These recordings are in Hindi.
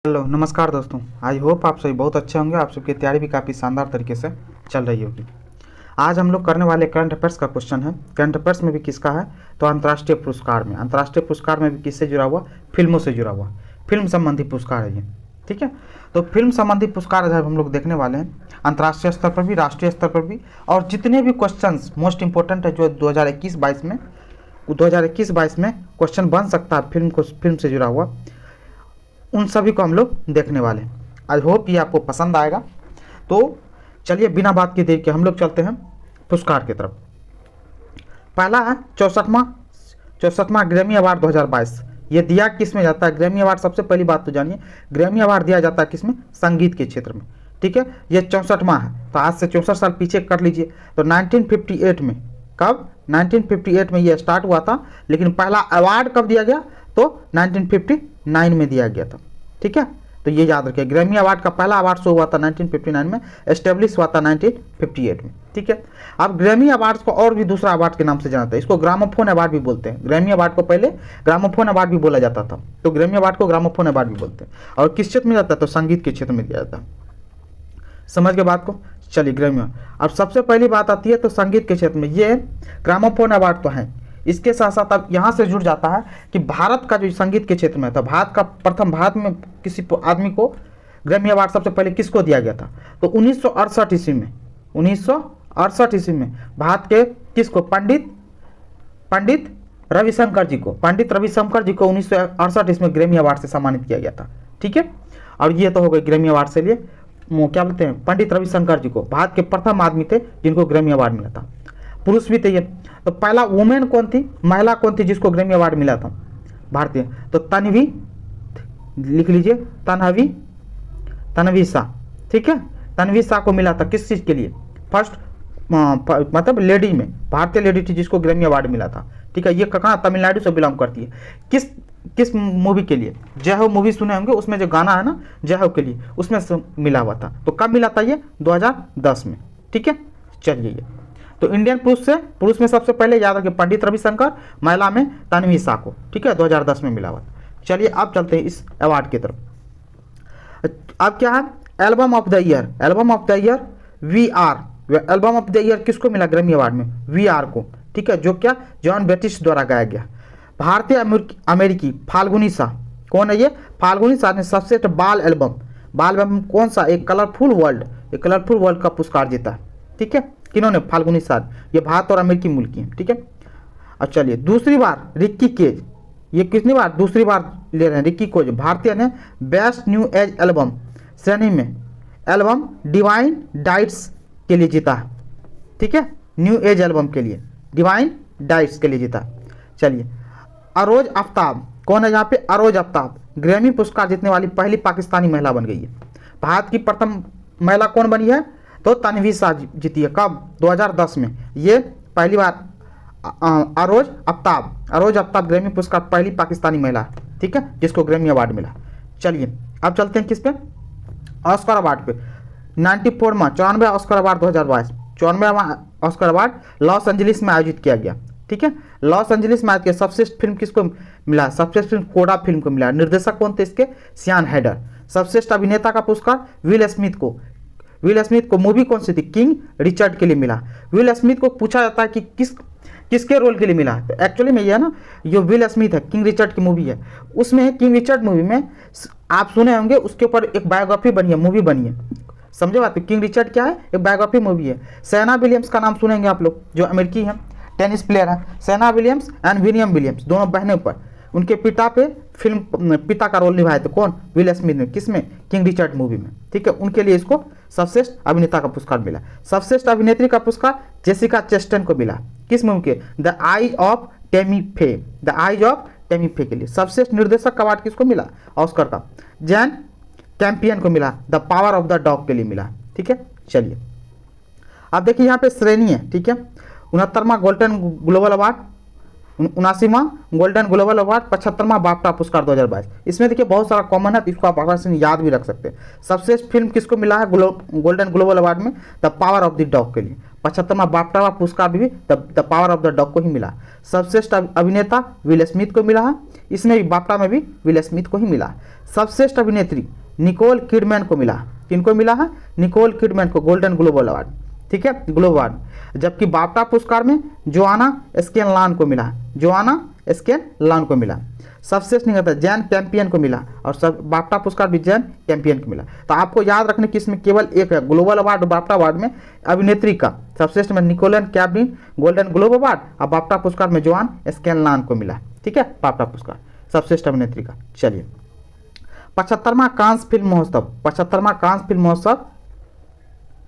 हेलो नमस्कार दोस्तों। आई होप आप सभी बहुत अच्छे होंगे। आप सबकी तैयारी भी काफ़ी शानदार तरीके से चल रही होगी। आज हम लोग करने वाले करंट अफेयर्स का क्वेश्चन है। करंट अफेयर्स में भी किसका है तो अंतर्राष्ट्रीय पुरस्कार में। अंतर्राष्ट्रीय पुरस्कार में भी किससे जुड़ा हुआ, फिल्मों से जुड़ा हुआ, फिल्म संबंधी पुरस्कार है ये। ठीक है, तो फिल्म संबंधी पुरस्कार हम लोग देखने वाले हैं अंतर्राष्ट्रीय स्तर पर भी, राष्ट्रीय स्तर पर भी। और जितने भी क्वेश्चन मोस्ट इंपॉर्टेंट है जो 2021-22 में 2021-22 में क्वेश्चन बन सकता है फिल्म से जुड़ा हुआ, उन सभी को हम लोग देखने वाले हैं। आई होप ये आपको पसंद आएगा। तो चलिए बिना बात के देर के हम लोग चलते हैं पुरस्कार की तरफ। पहला है 64वां ग्रैमी अवार्ड 2022। ये दिया किस में जाता है? ग्रैमी अवार्ड, सबसे पहली बात तो जानिए, ग्रैमी अवार्ड दिया जाता है किस में? संगीत के क्षेत्र में। ठीक है, ये 64वां है, तो आज से 64 साल पीछे कर लीजिए। तो 1958 में, कब? 1958 में ये स्टार्ट हुआ था, लेकिन पहला अवार्ड कब दिया गया? तो 1959 में दिया गया था। ठीक है, तो ये याद रखिए, ग्रैमी अवार्ड का पहला अवार्ड शो हुआ था 1959 में, एस्टेब्लिश हुआ था 1958 में। ठीक है, अब ग्रैमी अवार्ड को और भी दूसरा अवार्ड के नाम से जानते हैं, इसको ग्रामोफोन अवार्ड भी बोलते हैं। ग्रैमी अवार्ड को पहले ग्रामोफोन अवार्ड भी बोला जाता था, तो ग्रैमी अवार्ड को ग्रामोफोन अवार्ड भी बोलते हैं। और किस क्षेत्र में जाता है? तो संगीत के क्षेत्र में दिया जाता है। समझ के बात को? चलिए ग्रैमी। अब सबसे पहली बात आती है तो संगीत के क्षेत्र में ये ग्रामोफोन अवार्ड तो है, इसके साथ साथ अब यहाँ से जुड़ जाता है कि भारत का जो संगीत के क्षेत्र में था, भारत में किसी आदमी को ग्रैमी अवार्ड सबसे पहले किसको दिया गया था? तो 1968 ईस्वी में, 1968 ईस्वी में भारत के किसको? पंडित रविशंकर जी को, 1968 ईस्वी में ग्रैमी अवार्ड से सम्मानित किया गया था। ठीक है, और ये तो हो गई ग्रैमी अवार्ड से लिए क्या बोलते हैं, पंडित रविशंकर जी को, भारत के प्रथम आदमी थे जिनको ग्रैमी अवार्ड मिला था। पुरुष भी थे ये। तो पहला वुमेन कौन थी, महिला कौन थी जिसको ग्रैमी अवार्ड मिला था भारतीय? तो तन्वी, लिख लीजिए, तन्वी शाह। ठीक है, तन्वी शाह को मिला था किस चीज़ के लिए? फर्स्ट मतलब लेडी में, भारतीय लेडी थी जिसको ग्रैमी अवार्ड मिला था। ठीक है, ये कहाँ? तमिलनाडु से बिलोंग करती है। किस मूवी के लिए? जय हो मूवी सुने होंगे, उसमें जो गाना है ना जय हो के लिए, उसमें से मिला हुआ था। तो कब मिला था ये? 2010 में। ठीक है, चलिए ये तो इंडियन पुरुष में सबसे पहले याद रखिए पंडित रविशंकर, महिला में तन्वी शाह को। ठीक है, 2010 में मिला हुआ। चलिए अब चलते हैं इस अवार्ड की तरफ। अब क्या है? Album of the year, album of the year VR, album of the year किसको मिला ग्रैमी अवार्ड में? VR को। ठीक है, जो क्या? जॉन बेटिस द्वारा गाया गया। भारतीय अमेरिकी फाल्गुनी शाह, कौन है ये? फाल्गुनी शाह ने सबसे बाल एल्बम कौन सा? एक कलरफुल वर्ल्ड का पुरस्कार जीता है। ठीक है, किन्होंने? फाल्गुनी शाह। ये भारत और अमेरिकी मुल्क की है। ठीक है, अब चलिए दूसरी बार रिक्की केज, ये कितनी बार? दूसरी बार ले रहे हैं रिक्की केज। भारतीय ने बेस्ट न्यू एज एल्बम श्रेणी में एल्बम डिवाइन डाइट्स के लिए जीता है। ठीक है, न्यू एज एल्बम के लिए डिवाइन डाइट्स के लिए जीता। चलिए अरोज आफ्ताब, कौन है यहाँ पे? अरोज आफ्ताब ग्रैमी पुरस्कार जीतने वाली पहली पाकिस्तानी महिला बन गई है। भारत की प्रथम महिला कौन बनी है? तो तन्वी शाह जीती है। कब? 2010 में। ये पहली बार अरोज आफ्ताब ग्रैमी पुरस्कार पहली पाकिस्तानी महिला है। ठीक है, जिसको ग्रैमी अवार्ड मिला। चलिए अब चलते हैं किस पे? ऑस्कर अवार्ड पे। 94वां ऑस्कर अवार्ड 2022, 94वां ऑस्कर अवार्ड लॉस एंजलिस में आयोजित किया गया। ठीक है, लॉस एंजलिस में आयोजित किया। सर्वश्रेष्ठ फिल्म किसको मिला? सर्वश्रेष्ठ फिल्म कोडा फिल्म को मिला। निर्देशक कौन थे इसके? सियान हैडर। सर्वश्रेष्ठ अभिनेता का पुरस्कार विल स्मिथ को मूवी कौन सी थी? किंग रिचर्ड के लिए मिला। विल स्मिथ को पूछा जाता है कि किसके रोल के लिए मिला? तो एक्चुअली में ये ना, जो विल स्मिथ है, किंग रिचर्ड की मूवी है, उसमें है किंग रिचर्ड मूवी में आप सुने होंगे, उसके ऊपर एक बायोग्राफी बनी है, मूवी बनी है। समझे बात? किंग रिचर्ड क्या है? एक बायोग्राफी मूवी है। सेरेना विलियम्स का नाम सुनेंगे आप लोग, जो अमेरिकी है, टेनिस प्लेयर है। Serena Williams and William Williams, दोनों बहनों पर उनके पिता का रोल निभाए थे। कौन? विल स्मिथ ने। किसमें? किंग रिचर्ड मूवी में। ठीक है, उनके लिए इसको सर्वश्रेष्ठ अभिनेता का पुरस्कार मिला। सर्वश्रेष्ठ अभिनेत्री का पुरस्कार जेसिका चेस्टन को मिला। किस मूवी के? द आइज ऑफ टेमी फे के लिए। सर्वश्रेष्ठ निर्देशक का अवार्ड किसको मिला ऑस्कर का? जैन कैंपियन को मिला। The power of the dog के लिए मिला। ठीक है, चलिए अब देखिए यहाँ पे श्रेणी है। ठीक है, 69वां गोल्डन ग्लोबल अवार्ड 79वां गोल्डन ग्लोबल अवार्ड, 75वां बाफ्टा पुरस्कार 2022। इसमें देखिए बहुत सारा कॉमन है, तो इसको आप आसानी से याद भी रख सकते हैं। सर्वश्रेष्ठ फिल्म किसको मिला है गोल्डन ग्लोबल अवार्ड में? The power of the dog के लिए। 75वां बाफ्टा पुरस्कार भी the power of the dog को ही मिला। सर्वश्रेष्ठ अभिनेता विल स्मिथ को मिला है, इसमें भी बाफ्टा में भी विल स्मिथ को ही मिला। सर्वश्रेष्ठ अभिनेत्री निकोल किडमैन को मिला। किनको मिला है? निकोल किडमैन को गोल्डन ग्लोबल अवार्ड, ठीक है, ग्लोब अवार्ड। जबकि बाफ्टा पुरस्कार में जोआना स्कैनलान को मिला, जोआना स्कैनलान को मिला। सर्वश्रेष्ठ निर्माता जैन कैंपियन को मिला, और सब बाफ्टा पुरस्कार भी जैन कैंपियन को मिला। तो आपको याद रखने की इसमें केवल एक है, ग्लोबल अवार्ड और बाफ्टा अवार्ड में अभिनेत्री का सर्वश्रेष्ठ में निकोलन कैब्रिन गोल्डन ग्लोब अवार्ड, और बाफ्टा पुरस्कार में जोआन स्कैनलान को मिला, ठीक है, बाफ्टा पुरस्कार सर्वश्रेष्ठ अभिनेत्री का। चलिए 75वां कांस फिल्म महोत्सव, 75वां कांस फिल्म महोत्सव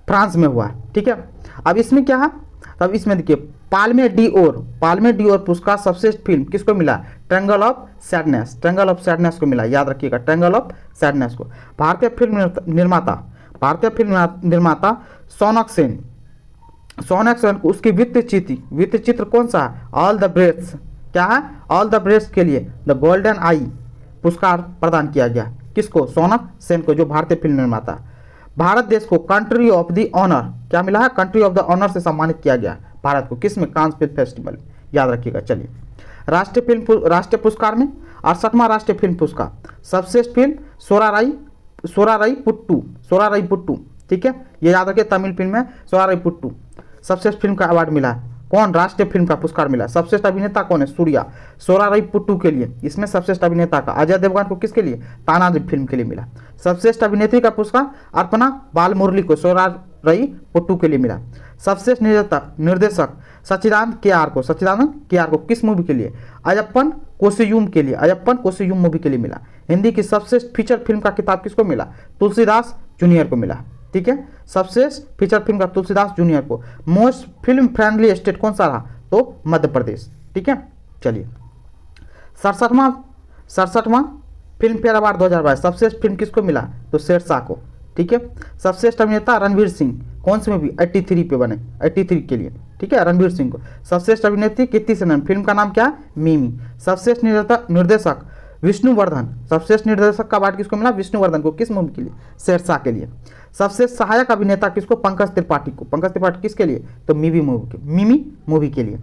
फ्रांस में हुआ, ठीक है। अब इसमें क्या है? अब इसमें देखिए पाल्मे डिओर पुरस्कार सर्वश्रेष्ठ फिल्म किसको मिला? Triangle of sadness, triangle of sadness को मिला, याद रखिएगा, ट्रायंगल ऑफ सैडनेस को। भारतीय फिल्म निर्माता सोनक सेन को उसकी वित्त चित्र कौन सा है? ऑल द ब्रेथ्स, क्या है? ऑल द ब्रेथ्स के लिए द गोल्डन आई पुरस्कार प्रदान किया गया। किसको? सोनक सेन को, जो भारतीय फिल्म निर्माता है। भारत देश को कंट्री ऑफ द ऑनर, क्या मिला है? कंट्री ऑफ द ऑनर से सम्मानित किया गया भारत को, किसमें? कांस फिल्म फेस्टिवल, याद रखिएगा। चलिए राष्ट्रीय पुरस्कार में 68वां राष्ट्रीय फिल्म पुरस्कार सर्वश्रेष्ठ फिल्म सोराराई पुट्टू, ठीक है, ये याद रखिए, तमिल फिल्म है सोराराई पुट्टू। सर्वश्रेष्ठ फिल्म का अवार्ड मिला है। कौन? राष्ट्रीय फिल्म का पुरस्कार मिला। सर्वश्रेष्ठ अभिनेता कौन है? सूर्या, सोराराई पुट्टू के लिए, इसमें सर्वश्रेष्ठ अभिनेता का। अजय देवगन को किसके लिए? तानाजी फिल्म के लिए मिला। सर्वश्रेष्ठ अभिनेत्री का पुरस्कार अर्पणा बालमुरली को सोराराई पुट्टू के लिए मिला। सर्वश्रेष्ठ निर्देशक सच्चिदानंद के आर को किस मूवी के लिए? अयप्पन कोशियुम के लिए, अयप्पन कोशियुम मूवी के लिए मिला। हिंदी की सर्वश्रेष्ठ फीचर फिल्म का खिताब किसको मिला? तुलसीदास जूनियर को मिला, ठीक है, सर्वश्रेष्ठ फीचर फिल्म का तुलसीदास जूनियर को। मोस्ट फिल्म फ्रेंडली स्टेट कौन सा रहा? तो मध्य प्रदेश, ठीक है। चलिए 67वां फिल्म फेयर अवार्ड 2022 सर्वश्रेष्ठ फिल्म किसको मिला? तो शेरशाह को, ठीक है। सर्वश्रेष्ठ अभिनेता रणवीर सिंह, कौन सी मूवी? 83 पे बने, 83 के लिए, ठीक है, रणवीर सिंह को। सर्वश्रेष्ठ अभिनेत्री कीर्ति सेनन, फिल्म का नाम क्या है? मिमी। सर्वश्रेष्ठ निर्देशक विष्णुवर्धन, सर्वश्रेष्ठ निर्देशक का अवार्ड किसको मिला? विष्णुवर्धन को, किस मूवी के लिए? शेरशाह के लिए। सबसे सहायक अभिनेता किसको? पंकज त्रिपाठी को। पंकज त्रिपाठी किसके लिए? तो मिमी मूवी के लिए।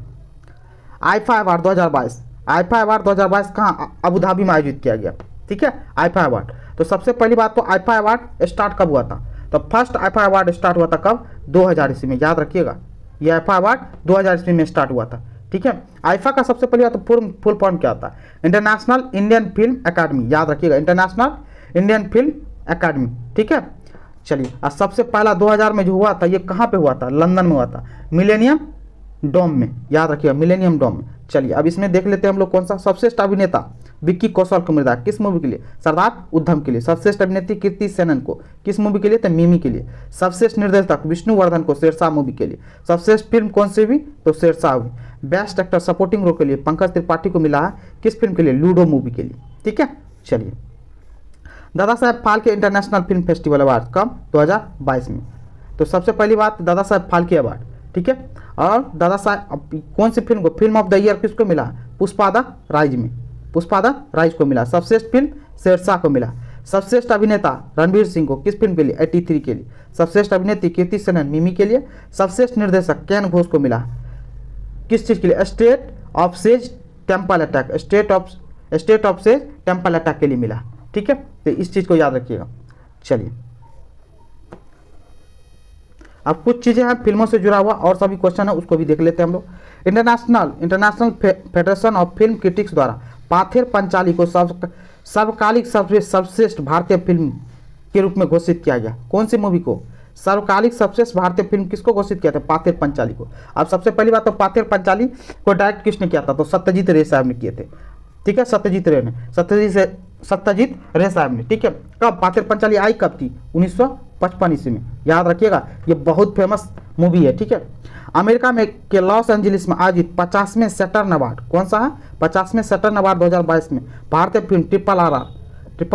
आईफा अवार्ड 2022, आईफा अवार्ड 2022 कहाँ? अबू धाबी में आयोजित किया गया, ठीक है, आईफा अवार्ड। तो सबसे पहली बात, तो आईफा अवार्ड स्टार्ट कब हुआ था? तो फर्स्ट आईफा अवार्ड स्टार्ट हुआ था कब? 2000 ईस्वी में, याद रखिएगा, ये आईफा अवार्ड 2000 ईस्वी में स्टार्ट हुआ था, ठीक है। आईफा का सबसे पहले तो फुल फॉर्म क्या होता है? इंटरनेशनल इंडियन फिल्म अकादमी, याद रखिएगा, इंटरनेशनल इंडियन फिल्म अकादमी, ठीक है। चलिए, और सबसे पहला 2000 में जो हुआ था, ये कहाँ पे हुआ था? लंदन में हुआ था, मिलेनियम डोम में, याद रखिएगा, मिलेनियम डोम में। चलिए अब इसमें देख लेते हैं हम लोग कौन सा। सर्वश्रेष्ठ अभिनेता विक्की कौशल को मिला, किस मूवी के लिए? सरदार उधम के लिए। सर्वश्रेष्ठ अभिनेत्री कीर्ति सेनन को, किस मूवी के लिए? तो मिमी के लिए। सर्वश्रेष्ठ निर्देशक विष्णुवर्धन को, शेरशाह मूवी के लिए। सर्वश्रेष्ठ फिल्म कौन सी हुई? तो शेरशाह हुई। बेस्ट एक्टर सपोर्टिंग रोल के लिए पंकज त्रिपाठी को मिला है, किस फिल्म के लिए? लूडो मूवी के लिए, ठीक है। चलिए Dada Saheb Phalke international film festival award कब? 2022 में। तो सबसे पहली बात, दादा साहेब फाल्के अवार्ड, ठीक है। और दादा साहेब कौन सी फिल्म को? फिल्म ऑफ द ईयर किसको मिला? पुष्पा द राइज में, पुष्पा द राइज को मिला। सर्वश्रेष्ठ फिल्म शेरशाह को मिला। सर्वश्रेष्ठ अभिनेता रणवीर सिंह को, किस फिल्म के लिए? 83 के लिए। सर्वश्रेष्ठ अभिनेत्री कीर्ति सेनन मिमी के लिए। सर्वश्रेष्ठ निर्देशक केन घोष को मिला, किस चीज़ के लिए? State of says temple attack, state of says temple attack के लिए मिला, ठीक है। तो इस चीज़ को याद रखिएगा। चलिए अब कुछ चीज़ें हैं फिल्मों से जुड़ा हुआ, और सभी क्वेश्चन है उसको भी देख लेते हैं हम लोग। International federation of film critics द्वारा पाथेर पंचाली को सर्वकालिक सर्वश्रेष्ठ भारतीय फिल्म के रूप में घोषित किया गया। कौन सी मूवी को? सर्वकालिक सर्वश्रेष्ठ भारतीय फिल्म किसको घोषित किया था? पाथेर पंचाली को। अब सबसे पहली बात, तो पाथेर पंचाली को डायरेक्ट किसने किया था? तो सत्यजीत रे साहब ने किए थे, ठीक है, सत्यजीत रे साहब ने, ठीक है। कब पाथेर पंचाली आई कब थी? 1955 ईस्वी में, याद रखिएगा, ये बहुत फेमस मूवी है, ठीक है। अमेरिका में के लॉस एंजलिस में आयोजित 50वें सैटर्न अवार्ड, कौन सा है? 50वें सैटर्न अवार्ड 2022 में भारतीय फिल्म ट्रिपल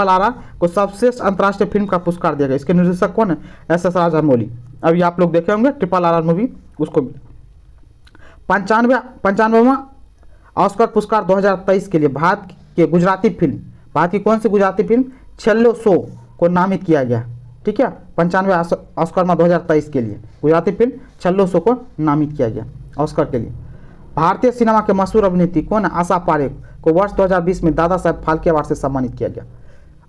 आर को सर्वश्रेष्ठ अंतर्राष्ट्रीय फिल्म का पुरस्कार दिया गया। इसके निर्देशक कौन है? SS राजामौली। अभी आप लोग देखे होंगे ट्रिपल आर मूवी, उसको 95वां ऑस्कर पुरस्कार 2023 के लिए भारत के गुजराती फिल्म, भारत की कौन सी गुजराती फिल्म छेल्लो सो को नामित किया गया, ठीक है। 95 ऑस्कर में 2023 के लिए गुजराती फिल्म छेल्लो सो को नामित किया गया ऑस्कर के लिए। भारतीय सिनेमा के मशहूर अभिनेत्री कौन है? आशा पारेख को वर्ष 2020 में दादा साहब फाल्के अवार्ड से सम्मानित किया गया।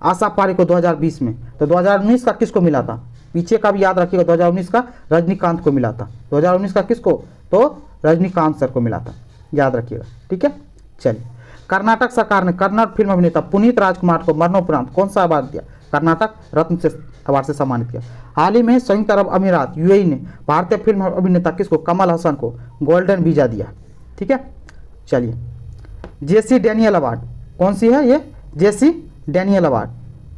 आशा पारेख को 2020 में, तो 2019 का किसको मिला था? पीछे का भी याद रखिएगा, 2019 का रजनीकांत को मिला था। 2019 का किसको? तो रजनीकांत सर को मिला था, याद रखिएगा, ठीक है। चलिए, कर्नाटक सरकार ने कन्नड़ फिल्म अभिनेता पुनीत राजकुमार को मरणोपरांत कौन सा अवार्ड दिया? कर्नाटक रत्न से अवार्ड से सम्मानित किया। हाल ही में संयुक्त अरब अमीरात यूएई ने भारतीय फिल्म अभिनेता किसको? कमल हसन को गोल्डन वीजा दिया, ठीक है। चलिए, जेसी डैनियल अवार्ड कौन सी है? ये जेसी डैनियल अवार्ड,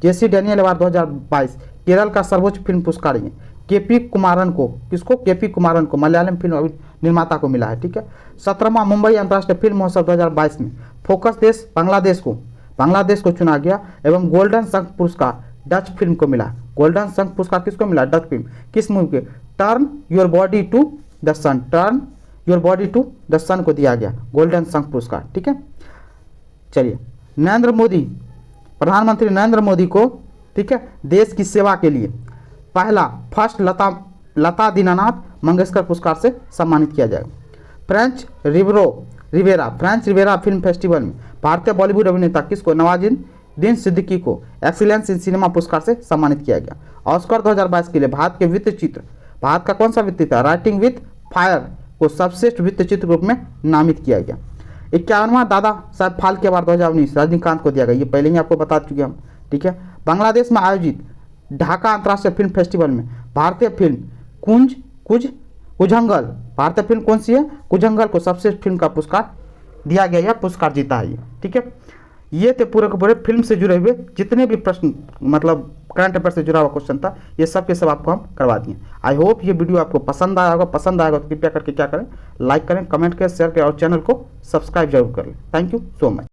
जेसी डैनियल अवार्ड 2022 केरल का सर्वोच्च फिल्म पुरस्कार है। केपी कुमारन को, किसको? केपी कुमारन को, मलयालम फिल्म निर्माता को मिला है, ठीक है। 17वां मुंबई अंतर्राष्ट्रीय फिल्म महोत्सव 2022 में फोकस देश बांग्लादेश को चुना गया एवं गोल्डन शंख पुरस्कार डच फिल्म को मिला। गोल्डन शंख पुरस्कार किसको मिला? डच फिल्म, किस मूवी के? Turn your body to the sun, turn your body to the sun को दिया गया गोल्डन शंख पुरस्कार, ठीक है। चलिए, नरेंद्र मोदी, प्रधानमंत्री नरेंद्र मोदी को, ठीक है, देश की सेवा के लिए फर्स्ट लता दीनानाथ मंगेशकर पुरस्कार से सम्मानित किया जाएगा। फ्रेंच रिवेरा फिल्म फेस्टिवल में भारतीय बॉलीवुड अभिनेता किसको? नवाजुद्दीन सिद्दीकी को एक्सीलेंस इन सिनेमा पुरस्कार से सम्मानित किया गया। ऑस्कर 2022 के लिए भारत के वित्त चित्र, भारत का कौन सा वित्त चित्र? राइटिंग विथ फायर को सर्वश्रेष्ठ वित्त चित्र रूप में नामित किया गया। 51वां दादा साहब फाल्के अवार्ड 2019 रजनीकांत को दिया गया, ये पहले ही आपको बता चुके हम, ठीक है। बांग्लादेश में आयोजित ढाका अंतर्राष्ट्रीय फिल्म फेस्टिवल में भारतीय फिल्म कुजंगल, भारतीय फिल्म कौन सी है? कुजंगल को सबसे फिल्म का पुरस्कार दिया गया, यह पुरस्कार जीता है ये, ठीक है। ये थे पूरे के पूरे फिल्म से जुड़े हुए जितने भी प्रश्न, मतलब करंट अफेयर से जुड़ा हुआ क्वेश्चन था, ये सब के सब आपको हम करवा दिए। आई होप ये वीडियो आपको पसंद आया होगा। पसंद आएगा तो कृपया करके क्या करें? लाइक करें, कमेंट करें, शेयर करें और चैनल को सब्सक्राइब जरूर करें। Thank you so much.